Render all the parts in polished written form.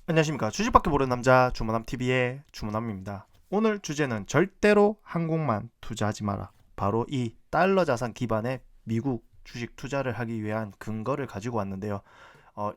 안녕하십니까. 주식밖에 모르는 남자 주모남TV의 주모남입니다. 오늘 주제는 절대로 한국만 투자하지 마라. 바로 이 달러 자산 기반의 미국 주식 투자를 하기 위한 근거를 가지고 왔는데요.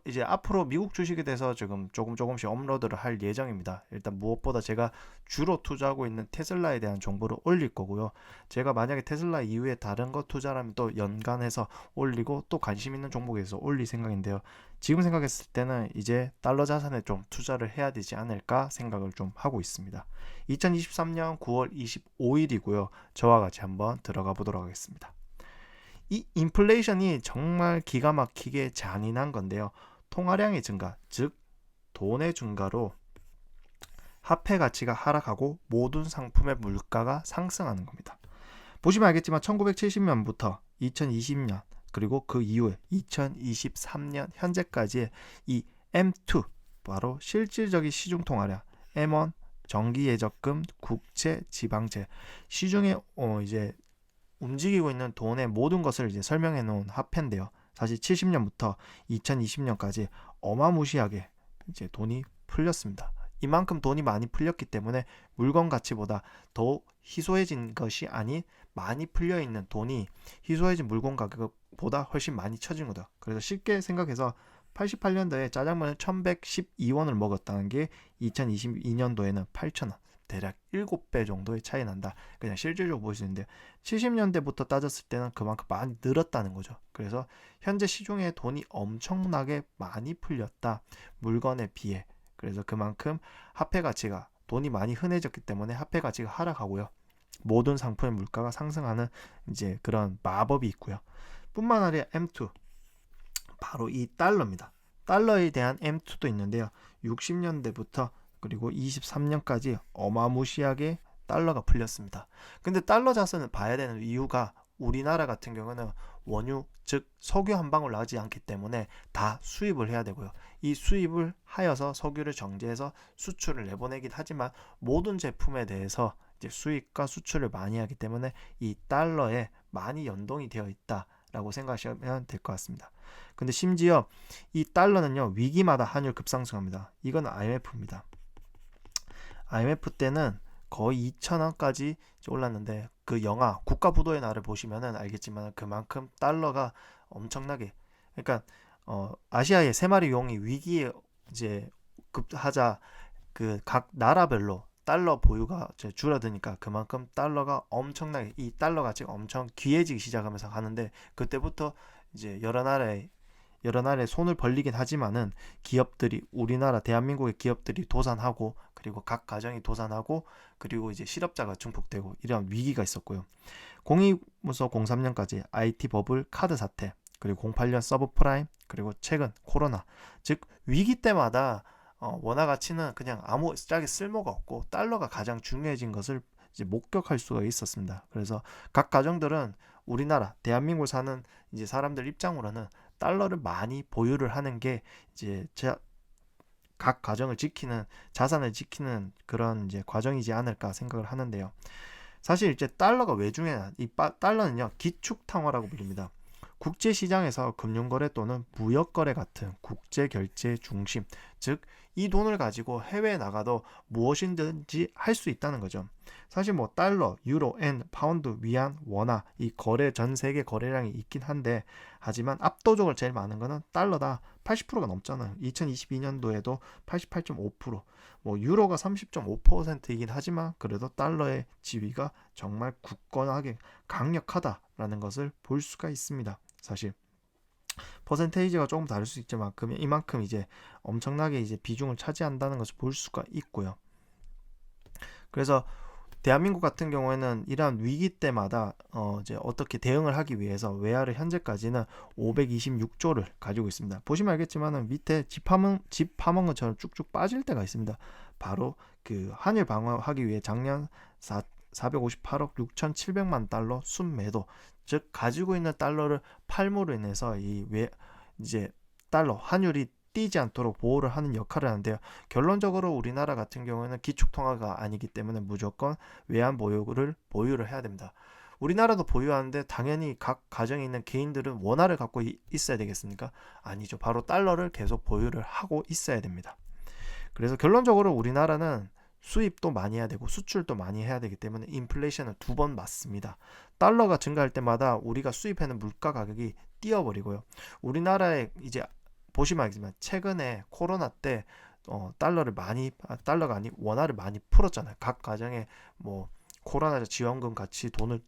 이제 앞으로 미국 주식에 대해서 지금 조금씩 업로드를 할 예정입니다. 일단 무엇보다 제가 주로 투자하고 있는 테슬라에 대한 정보를 올릴 거고요. 제가 만약에 테슬라 이후에 다른 거 투자라면 또 연관해서 올리고 또 관심 있는 종목에 대해서 올릴 생각인데요. 지금 생각했을 때는 이제 달러 자산에 좀 투자를 해야 되지 않을까 생각을 좀 하고 있습니다. 2023년 9월 25일이고요. 저와 같이 한번 들어가 보도록 하겠습니다. 이 인플레이션이 정말 기가 막히게 잔인한 건데요. 통화량의 증가, 즉 돈의 증가로 화폐 가치가 하락하고 모든 상품의 물가가 상승하는 겁니다. 보시면 알겠지만 1970년부터 2020년 그리고 그 이후에 2023년 현재까지의 이 M2 바로 실질적인 시중 통화량 M1 정기 예적금, 국채, 지방채 시중에 이제 움직이고 있는 돈의 모든 것을 이제 설명해 놓은 화폐인데요. 사실 70년부터 2020년까지 어마무시하게 이제 돈이 풀렸습니다. 이만큼 돈이 많이 풀렸기 때문에 물건 가치보다 더 희소해진 것이 아닌 많이 풀려 있는 돈이 희소해진 물건 가격보다 훨씬 많이 쳐진 거다. 그래서 쉽게 생각해서 88년도에 짜장면을 1112원을 먹었다는 게 2022년도에는 8,000원. 대략 7배 정도의 차이 난다. 그냥 실질적으로 볼 수 있는데 70년대부터 따졌을 때는 그만큼 많이 늘었다는 거죠. 그래서 현재 시중에 돈이 엄청나게 많이 풀렸다. 물건에 비해. 그래서 그만큼 화폐 가치가 돈이 많이 흔해졌기 때문에 화폐 가치가 하락하고요. 모든 상품의 물가가 상승하는 이제 그런 마법이 있고요. 뿐만 아니라 M2 바로 이 달러입니다. 달러에 대한 M2도 있는데요. 60년대부터 그리고 23년까지 어마무시하게 달러가 풀렸습니다. 근데 달러 자산을 봐야 되는 이유가 우리나라 같은 경우는 원유, 즉 석유 한 방울 나지 않기 때문에 다 수입을 해야 되고요. 이 수입을 하여서 석유를 정제해서 수출을 내보내긴 하지만 모든 제품에 대해서 이제 수입과 수출을 많이 하기 때문에 이 달러에 많이 연동이 되어 있다라고 생각하시면 될 것 같습니다. 근데 심지어 이 달러는요 위기마다 환율 급상승합니다. 이건 IMF입니다. IMF 때는 거의 2,000원까지 올랐는데 그 영화 국가부도의 날을 보시면 알겠지만 그만큼 달러가 엄청나게 그러니까 아시아의 세 마리 용이 위기에 이제 급하자 그 각 나라별로 달러 보유가 줄어드니까 그만큼 달러가 엄청나게 이 달러 가치가 엄청 귀해지기 시작하면서 가는데 그때부터 이제 여러 나라에 손을 벌리긴 하지만은 기업들이 우리나라 대한민국의 기업들이 도산하고 그리고 각 가정이 도산하고 그리고 이제 실업자가 증폭되고 이런 위기가 있었고요. 02부터 03년까지 IT 버블 카드 사태 그리고 08년 서브프라임 그리고 최근 코로나 즉 위기 때마다 원화 가치는 그냥 아무 짝에 쓸모가 없고 달러가 가장 중요해진 것을 이제 목격할 수가 있었습니다. 그래서 각 가정들은 우리나라 대한민국 사는 이제 사람들 입장으로는 달러를 많이 보유를 하는 게 이제 각 가정을 지키는 자산을 지키는 그런 이제 과정이지 않을까 생각을 하는데요. 사실 이제 달러가 왜 중요하냐? 이 달러는요 기축 통화라고 불립니다. 국제 시장에서 금융거래 또는 무역거래 같은 국제 결제 중심, 즉 이 돈을 가지고 해외에 나가도 무엇이든지 할 수 있다는 거죠. 사실 뭐 달러, 유로, 엔, 파운드, 위안, 원화 이 거래 전 세계 거래량이 있긴 한데 하지만 압도적으로 제일 많은 거는 달러다. 80%가 넘잖아요. 2022년도에도 88.5%, 뭐 유로가 30.5%이긴 하지만 그래도 달러의 지위가 정말 굳건하게 강력하다라는 것을 볼 수가 있습니다. 사실 퍼센테이지가 조금 다를 수 있지만 이만큼 이제 엄청나게 이제 비중을 차지한다는 것을 볼 수가 있고요. 그래서 대한민국 같은 경우에는 이러한 위기 때마다 이제 어떻게 대응을 하기 위해서 외화를 현재까지는 526조를 가지고 있습니다. 보시면 알겠지만 밑에 집 파먹은 것처럼 쭉쭉 빠질 때가 있습니다. 바로 그 환율 방어하기 위해 작년 458억 6,700만 달러 순매도, 즉 가지고 있는 달러를 팔므로 인해서 이제 달러 환율이 뛰지 않도록 보호를 하는 역할을 하는데요. 결론적으로 우리나라 같은 경우에는 기축통화가 아니기 때문에 무조건 외환 보유를 해야 됩니다. 우리나라도 보유하는데 당연히 각 가정에 있는 개인들은 원화를 갖고 있어야 되겠습니까? 아니죠. 바로 달러를 계속 보유를 하고 있어야 됩니다. 그래서 결론적으로 우리나라는 수입도 많이 해야 되고 수출도 많이 해야 되기 때문에 인플레이션을 두 번 맞습니다. 달러가 증가할 때마다 우리가 수입하는 물가 가격이 뛰어버리고요. 우리나라에 이제 보시면 알겠지만 최근에 코로나 때 달러가 아니 원화를 많이 풀었잖아요. 각 가정에 뭐 코로나 지원금 같이 돈을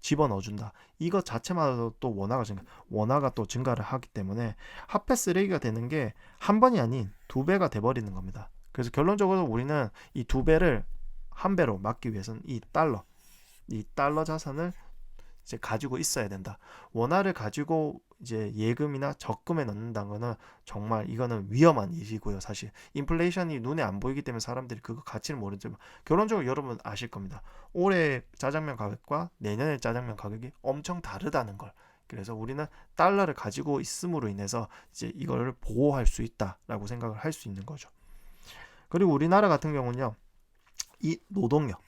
집어넣어준다. 이거 자체만으로도 또 원화가 또 증가를 하기 때문에 화폐 쓰레기가 되는 게 한 번이 아닌 두 배가 돼버리는 겁니다. 그래서 결론적으로 우리는 이 두 배를 한 배로 막기 위해서는 이 달러 자산을 이제 가지고 있어야 된다. 원화를 가지고 이제 예금이나 적금에 넣는다는 거는 정말 이거는 위험한 일이고요. 사실 인플레이션이 눈에 안 보이기 때문에 사람들이 그거 가치를 모르지만 결론적으로 여러분 아실 겁니다. 올해 짜장면 가격과 내년의 짜장면 가격이 엄청 다르다는 걸. 그래서 우리는 달러를 가지고 있음으로 인해서 이제 이거를 보호할 수 있다라고 생각을 할 수 있는 거죠. 그리고 우리나라 같은 경우는요. 이 노동력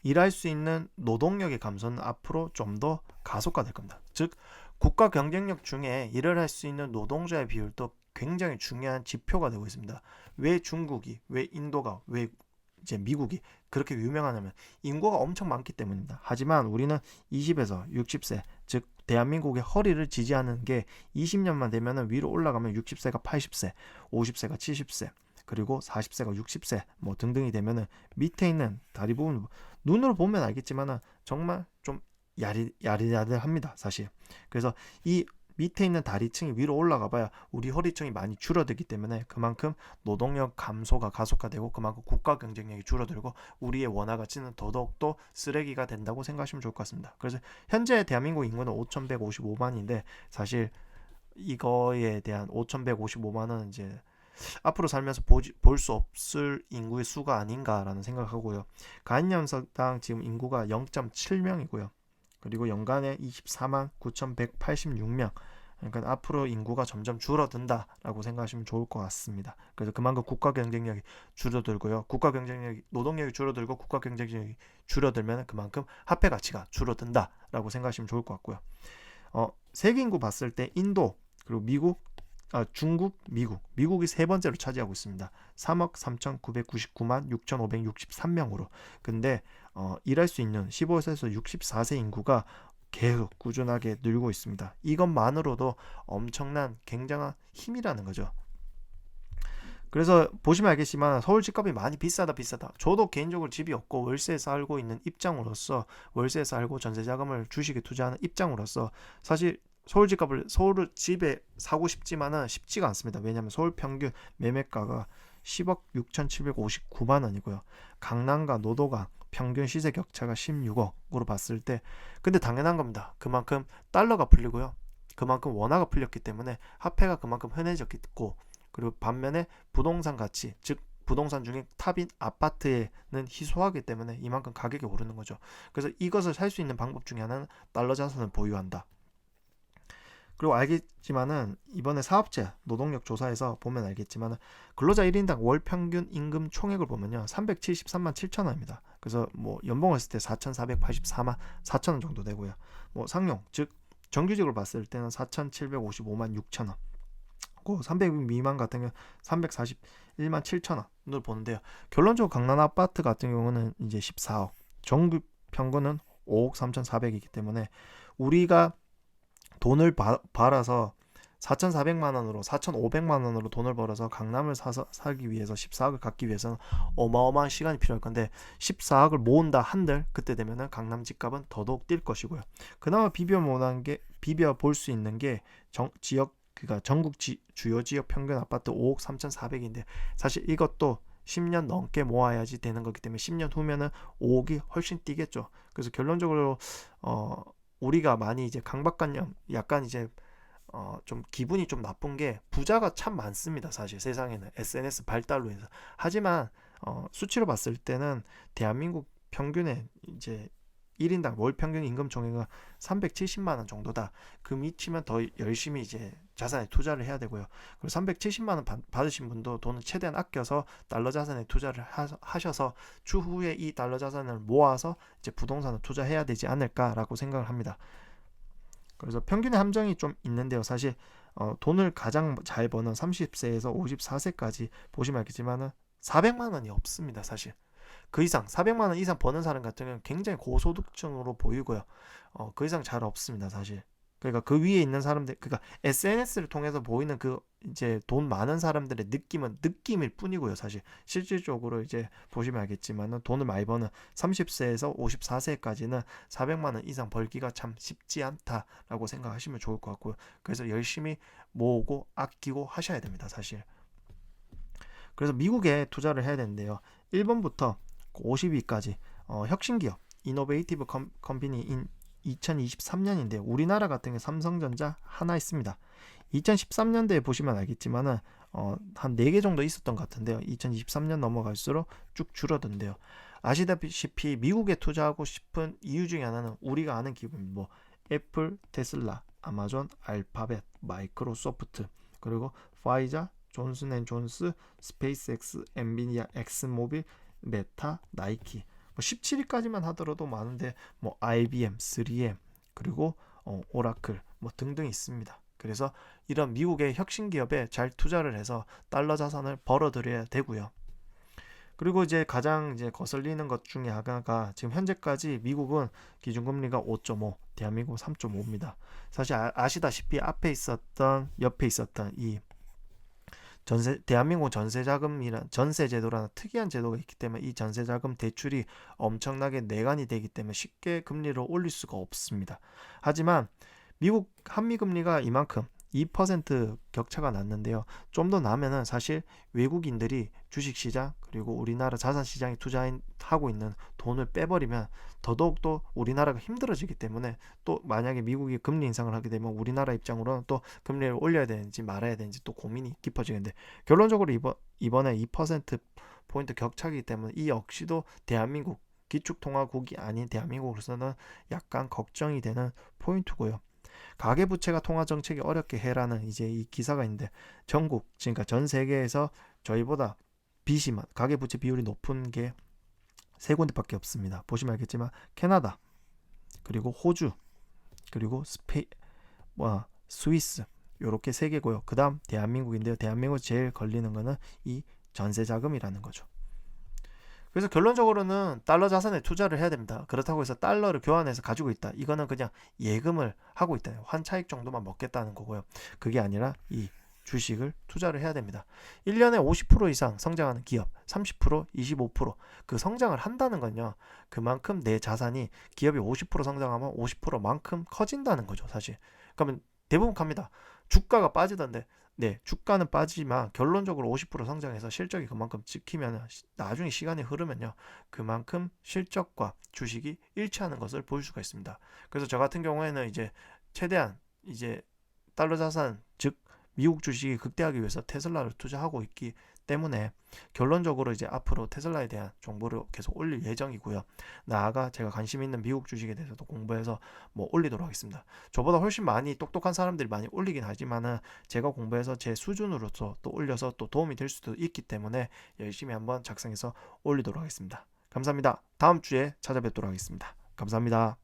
일할 수 있는 노동력의 감소는 앞으로 좀 더 가속화될 겁니다. 즉 국가 경쟁력 중에 일을 할 수 있는 노동자의 비율도 굉장히 중요한 지표가 되고 있습니다. 왜 중국이, 왜 인도가, 왜 이제 미국이 그렇게 유명하냐면 인구가 엄청 많기 때문입니다. 하지만 우리는 20에서 60세, 즉 대한민국의 허리를 지지하는 게 20년만 되면 위로 올라가면 60세가 80세, 50세가 70세, 그리고 40세가 60세 뭐 등등이 되면은 밑에 있는 다리 부분 눈으로 보면 알겠지만은 정말 좀 야리야리합니다 사실. 그래서 이 밑에 있는 다리층이 위로 올라가 봐야 우리 허리층이 많이 줄어들기 때문에 그만큼 노동력 감소가 가속화되고 그만큼 국가 경쟁력이 줄어들고 우리의 원화 가치는 더더욱더 쓰레기가 된다고 생각하시면 좋을 것 같습니다. 그래서 현재 대한민국 인구는 5,155만인데 사실 이거에 대한 5,155만은 이제 앞으로 살면서 볼 수 없을 인구의 수가 아닌가라는 생각하고요. 가인년석당 지금 인구가 0.7명이고요. 그리고 연간에 24만 9,186명. 그러니까 앞으로 인구가 점점 줄어든다라고 생각하시면 좋을 것 같습니다. 그래서 그만큼 국가 경쟁력이 줄어들고요. 노동력이 줄어들고 국가 경쟁력이 줄어들면 그만큼 화폐 가치가 줄어든다라고 생각하시면 좋을 것 같고요. 세계 인구 봤을 때 인도 그리고 중국, 미국이 세 번째로 차지하고 있습니다. 3억 3,999만 6,563명으로. 근데 일할 수 있는 15세에서 64세 인구가 계속 꾸준하게 늘고 있습니다. 이것만으로도 엄청난 굉장한 힘이라는 거죠. 그래서 보시면 알겠지만 서울 집값이 많이 비싸다. 저도 개인적으로 집이 없고 월세에 살고 있는 입장으로서 월세에 살고 전세 자금을 주식에 투자하는 입장으로서 사실 서울 집에 사고 싶지만은 쉽지가 않습니다. 왜냐하면 서울 평균 매매가가 10억 6,759만 원이고요. 강남과 노도강 평균 시세 격차가 16억으로 봤을 때 근데 당연한 겁니다. 그만큼 달러가 풀리고요. 그만큼 원화가 풀렸기 때문에 화폐가 그만큼 흔해졌고 그리고 반면에 부동산 가치 즉 부동산 중에 탑인 아파트에는 희소하기 때문에 이만큼 가격이 오르는 거죠. 그래서 이것을 살 수 있는 방법 중에 하나는 달러 자산을 보유한다. 그리고 알겠지만은 이번에 사업체 노동력 조사에서 보면 알겠지만은 근로자 1인당 월 평균 임금 총액을 보면요 373만 7천 원입니다. 그래서 뭐 연봉을 했을 때 4,484만 4천 원 정도 되고요. 뭐 상용 즉 정규직으로 봤을 때는 4,755만 6천 원. 고 300 미만 같은 경우 341만 7천 원을 보는데요. 결론적으로 강남 아파트 같은 경우는 이제 14억, 정규 평균은 5억 3,400이기 때문에 우리가 돈을 벌어서 4,400만 원으로 4,500만 원으로 돈을 벌어서 강남을 살기 위해서 14억을 갖기 위해서는 어마어마한 시간이 필요할 건데 14억을 모은다 한들 그때 되면은 강남 집값은 더더욱 뛸 것이고요. 그나마 비벼 볼 수 있는 게 그러니까 전국 주요 지역 평균 아파트 5억 3,400인데 사실 이것도 10년 넘게 모아야지 되는 거기 때문에 10년 후면은 5억이 훨씬 뛰겠죠. 그래서 결론적으로 우리가 많이 이제 강박관념 약간 이제 좀 기분이 좀 나쁜 게 부자가 참 많습니다. 사실 세상에는 SNS 발달로 해서. 하지만 수치로 봤을 때는 대한민국 평균의 이제 1인당 월 평균 임금 총액은 370만 원 정도다. 그 밑이면 더 열심히 이제 자산에 투자를 해야 되고요. 그리고 370만 원 받으신 분도 돈을 최대한 아껴서 달러 자산에 투자를 하셔서 추후에 이 달러 자산을 모아서 이제 부동산을 투자해야 되지 않을까라고 생각을 합니다. 그래서 평균의 함정이 좀 있는데요. 사실 돈을 가장 잘 버는 30세에서 54세까지 보시면 알겠지만은 400만 원이 없습니다. 사실 그 이상 400만 원 이상 버는 사람 같은 경우는 굉장히 고소득층으로 보이고요. 그 이상 잘 없습니다. 사실. 그러니까 그 위에 있는 사람들, 그러니까 SNS를 통해서 보이는 그 이제 돈 많은 사람들의 느낌은 느낌일 뿐이고요. 사실 실질적으로 이제 보시면 알겠지만은 돈을 많이 버는 30세에서 54세까지는 400만 원 이상 벌기가 참 쉽지 않다라고 생각하시면 좋을 것 같고요. 그래서 열심히 모으고 아끼고 하셔야 됩니다. 사실. 그래서 미국에 투자를 해야 되는데요. 1번부터 50위까지 혁신기업 이노베이티브 컴퍼니인 2023년인데 우리나라 같은 경우 삼성전자 하나 있습니다. 2013년도에 보시면 알겠지만은 한 4개 정도 있었던 것 같은데요. 2023년 넘어갈수록 쭉 줄어든대요. 아시다시피 미국에 투자하고 싶은 이유 중에 하나는 우리가 아는 기업입니다. 뭐 애플, 테슬라, 아마존, 알파벳, 마이크로소프트, 그리고 파이자, 존슨앤존스, 스페이스X, 엔비디아, 엑스모빌, 메타, 나이키. 뭐 17위까지만 하더라도 많은데 뭐 IBM, 3M, 그리고 오라클 뭐 등등 있습니다. 그래서 이런 미국의 혁신 기업에 잘 투자를 해서 달러 자산을 벌어들여야 되고요. 그리고 이제 가장 이제 거슬리는 것 중에 하나가 지금 현재까지 미국은 기준금리가 5.5, 대한민국은 3.5입니다. 사실 아시다시피 옆에 있었던 이 대한민국 전세제도라는 특이한 제도가 있기 때문에 이 전세자금 대출이 엄청나게 내관이 되기 때문에 쉽게 금리를 올릴 수가 없습니다. 하지만 미국 한미금리가 이만큼 2% 격차가 났는데요. 좀 더 나면은 사실 외국인들이 주식시장 그리고 우리나라 자산시장에 투자하고 있는 돈을 빼버리면 더더욱또 우리나라가 힘들어지기 때문에 또 만약에 미국이 금리 인상을 하게 되면 우리나라 입장으로는 또 금리를 올려야 되는지 말아야 되는지 또 고민이 깊어지는데 결론적으로 이번에 2%포인트 격차이기 때문에 이 역시도 대한민국 기축통화국이 아닌 대한민국으로서는 약간 걱정이 되는 포인트고요. 가계부채가 통화정책이 어렵게 해라는 이제 이 기사가 있는데 전국 그러니까 전 세계에서 저희보다 빚이 가계부채 비율이 높은 게 세 군데밖에 없습니다. 보시면 알겠지만 캐나다 그리고 호주 그리고 스위스 요렇게 세 개고요. 그 다음 대한민국인데요. 대한민국 제일 걸리는 거는 이 전세자금이라는 거죠. 그래서 결론적으로는 달러 자산에 투자를 해야 됩니다. 그렇다고 해서 달러를 교환해서 가지고 있다. 이거는 그냥 예금을 하고 있다. 환차익 정도만 먹겠다는 거고요. 그게 아니라 이 주식을 투자를 해야 됩니다. 1년에 50% 이상 성장하는 기업, 30%, 25%그 성장을 한다는 건요. 그만큼 내 자산이 기업이 50% 성장하면 50%만큼 커진다는 거죠. 사실. 그러면 대부분 갑니다. 주가가 빠지던데 네, 주가는 빠지지만 결론적으로 50% 성장해서 실적이 그만큼 찍히면 나중에 시간이 흐르면요. 그만큼 실적과 주식이 일치하는 것을 볼 수가 있습니다. 그래서 저 같은 경우에는 이제 최대한 이제 달러 자산 즉 미국 주식이 극대화하기 위해서 테슬라를 투자하고 있기 때문에 결론적으로 이제 앞으로 테슬라에 대한 정보를 계속 올릴 예정이고요. 나아가 제가 관심 있는 미국 주식에 대해서도 공부해서 뭐 올리도록 하겠습니다. 저보다 훨씬 많이 똑똑한 사람들이 많이 올리긴 하지만은 제가 공부해서 제 수준으로서 또 올려서 또 도움이 될 수도 있기 때문에 열심히 한번 작성해서 올리도록 하겠습니다. 감사합니다. 다음 주에 찾아뵙도록 하겠습니다. 감사합니다.